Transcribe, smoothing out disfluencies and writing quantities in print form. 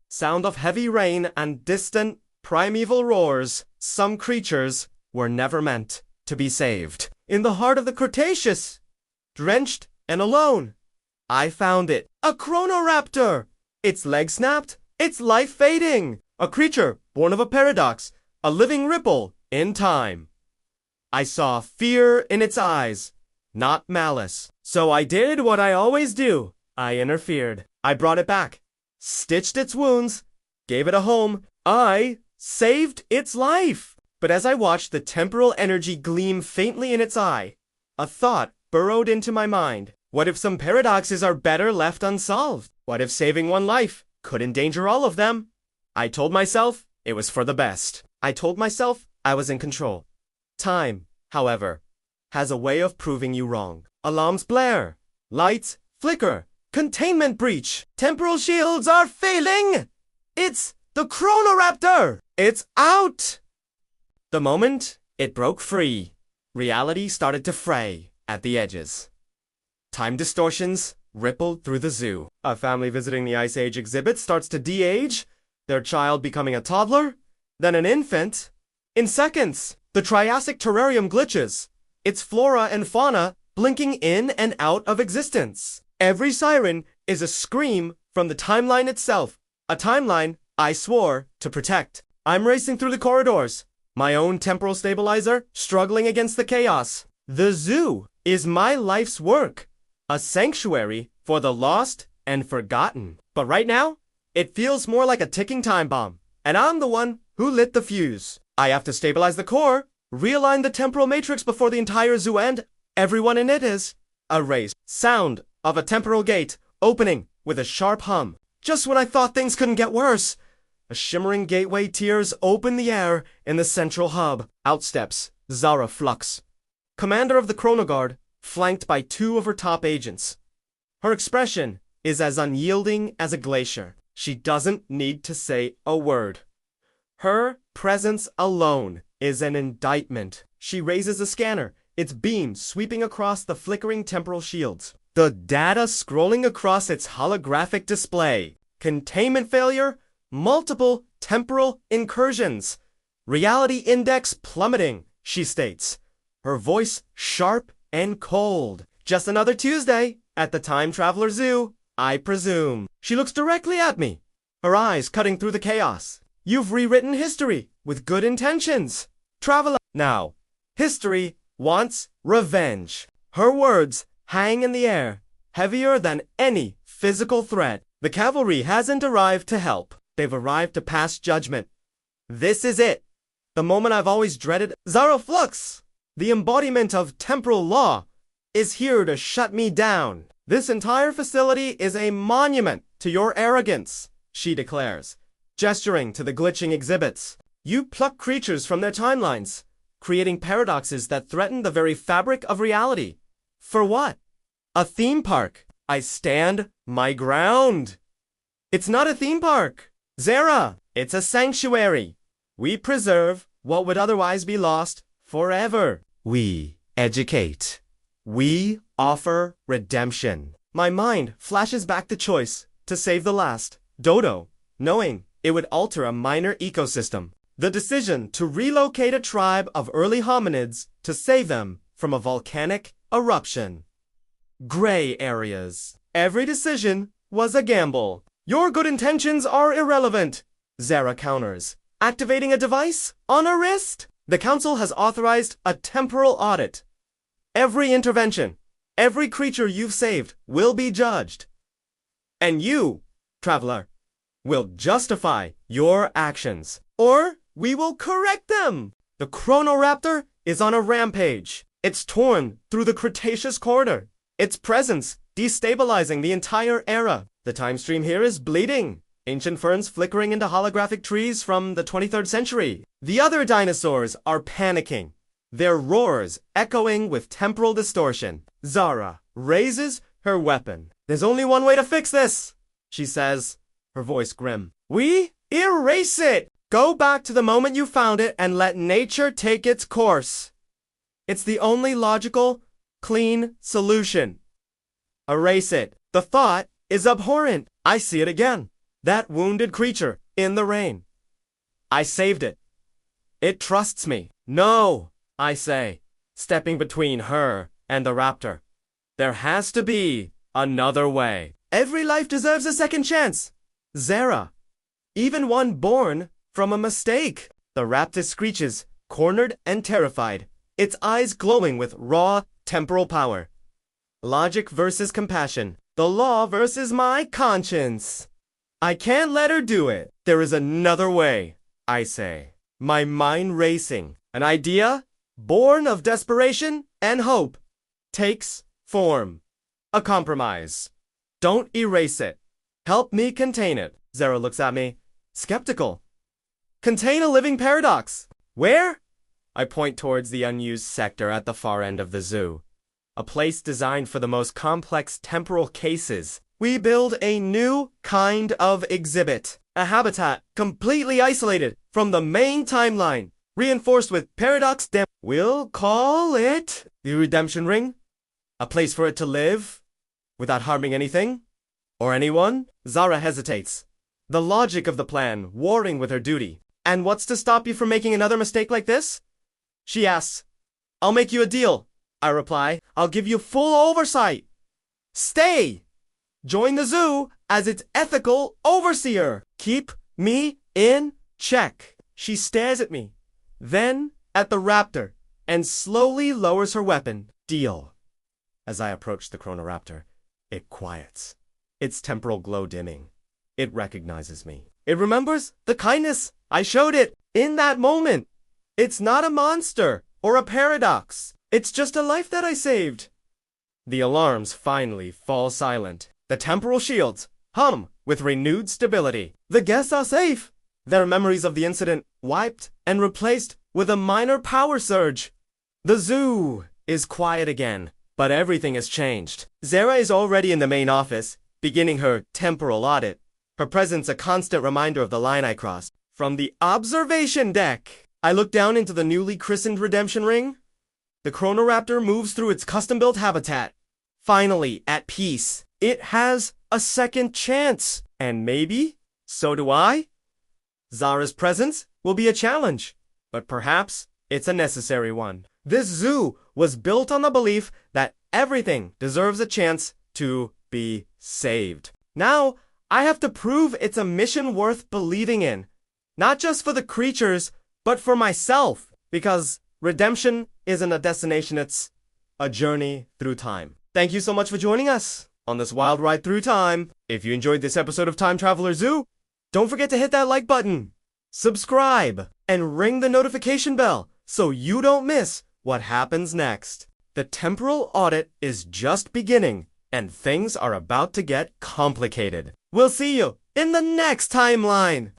sound of heavy rain and distant, primeval roars. Some creatures were never meant to be saved. In the heart of the Cretaceous, drenched and alone, I found it. A Chrono-Raptor! Its leg snapped, its life fading. A creature born of a paradox, a living ripple in time. I saw fear in its eyes, not malice. So I did what I always do. I interfered. I brought it back, stitched its wounds, gave it a home. I saved its life. But as I watched the temporal energy gleam faintly in its eye, a thought burrowed into my mind. What if some paradoxes are better left unsolved? What if saving one life could endanger all of them? I told myself it was for the best. I told myself I was in control. Time, however, has a way of proving you wrong. Alarms blare, lights flicker, containment breach, temporal shields are failing! It's the Chrono-Raptor! It's out! The moment it broke free, reality started to fray at the edges. Time distortions rippled through the zoo. A family visiting the Ice Age exhibit starts to de-age, their child becoming a toddler, then an infant. In seconds, the Triassic terrarium glitches, its flora and fauna blinking in and out of existence. Every siren is a scream from the timeline itself, a timeline I swore to protect. I'm racing through the corridors, my own temporal stabilizer struggling against the chaos. The zoo is my life's work, a sanctuary for the lost and forgotten. But right now, it feels more like a ticking time bomb, and I'm the one who lit the fuse. I have to stabilize the core, realign the temporal matrix before the entire zoo and everyone in it is erased. Sound of a temporal gate opening with a sharp hum. Just when I thought things couldn't get worse, a shimmering gateway tears open the air in the central hub. Out steps Zara Flux, commander of the Chrono Guard, flanked by two of her top agents. Her expression is as unyielding as a glacier. She doesn't need to say a word. Her presence alone is an indictment. She raises a scanner, its beam sweeping across the flickering temporal shields. The data scrolling across its holographic display. Containment failure, multiple temporal incursions. Reality index plummeting, she states. Her voice sharp and cold. Just another Tuesday at the Time Traveler Zoo, I presume. She looks directly at me, her eyes cutting through the chaos. You've rewritten history with good intentions, traveler. Now, history wants revenge. Her words hang in the air, heavier than any physical threat. The cavalry hasn't arrived to help. They've arrived to pass judgment. This is it. The moment I've always dreaded. Zara Flux, the embodiment of temporal law, is here to shut me down. This entire facility is a monument to your arrogance, she declares, gesturing to the glitching exhibits. You pluck creatures from their timelines, creating paradoxes that threaten the very fabric of reality. For what? A theme park. I stand my ground. It's not a theme park, Zara. It's a sanctuary. We preserve what would otherwise be lost forever. We educate. We offer redemption. My mind flashes back the choice to save the last dodo, knowing it would alter a minor ecosystem. The decision to relocate a tribe of early hominids to save them from a volcanic eruption. Gray areas. Every decision was a gamble. Your good intentions are irrelevant, Zara counters, activating a device on her wrist. The council has authorized a temporal audit. Every intervention, every creature you've saved will be judged. And you, traveler, will justify your actions, or we will correct them. The Chrono-Raptor is on a rampage. It's torn through the Cretaceous corridor, its presence destabilizing the entire era. The time stream here is bleeding, ancient ferns flickering into holographic trees from the 23rd century. The other dinosaurs are panicking, their roars echoing with temporal distortion. Zara raises her weapon. There's only one way to fix this, she says, her voice grim. We erase it! Go back to the moment you found it and let nature take its course. It's the only logical, clean solution. Erase it. The thought is abhorrent. I see it again. That wounded creature in the rain. I saved it. It trusts me. No, I say, stepping between her and the raptor. There has to be another way. Every life deserves a second chance. Zara. Even one born from a mistake. The raptor screeches, cornered and terrified, its eyes glowing with raw temporal power. Logic versus compassion. The law versus my conscience. I can't let her do it. There is another way, I say. My mind racing. An idea, born of desperation and hope, takes form. A compromise. Don't erase it. Help me contain it. Zara looks at me, skeptical. Contain a living paradox. Where? I point towards the unused sector at the far end of the zoo. A place designed for the most complex temporal cases. We build a new kind of exhibit. A habitat completely isolated from the main timeline, reinforced with paradox We'll call it the redemption ring. A place for it to live without harming anything or anyone. Zara hesitates. The logic of the plan warring with her duty. And what's to stop you from making another mistake like this? She asks. I'll make you a deal. I reply. I'll give you full oversight. Stay. Join the zoo as its ethical overseer. Keep me in check. She stares at me, then at the raptor, and slowly lowers her weapon. Deal. As I approach the Chrono-Raptor, it quiets, its temporal glow dimming. It recognizes me. It remembers the kindness I showed it in that moment. It's not a monster or a paradox. It's just a life that I saved. The alarms finally fall silent. The temporal shields hum with renewed stability. The guests are safe. Their memories of the incident wiped and replaced with a minor power surge. The zoo is quiet again, but everything has changed. Zara is already in the main office, beginning her temporal audit. Her presence a constant reminder of the line I crossed. From the observation deck, I look down into the newly christened redemption ring. The Chrono-Raptor moves through its custom-built habitat. Finally, at peace. It has a second chance. And maybe, so do I. Zara's presence will be a challenge, but perhaps it's a necessary one. This zoo was built on the belief that everything deserves a chance to be saved. Now, I have to prove it's a mission worth believing in. Not just for the creatures, but for myself. Because redemption isn't a destination, it's a journey through time. Thank you so much for joining us on this wild ride through time. If you enjoyed this episode of Time Traveler Zoo, don't forget to hit that like button, subscribe, and ring the notification bell so you don't miss what happens next. The temporal audit is just beginning, and things are about to get complicated. We'll see you in the next timeline.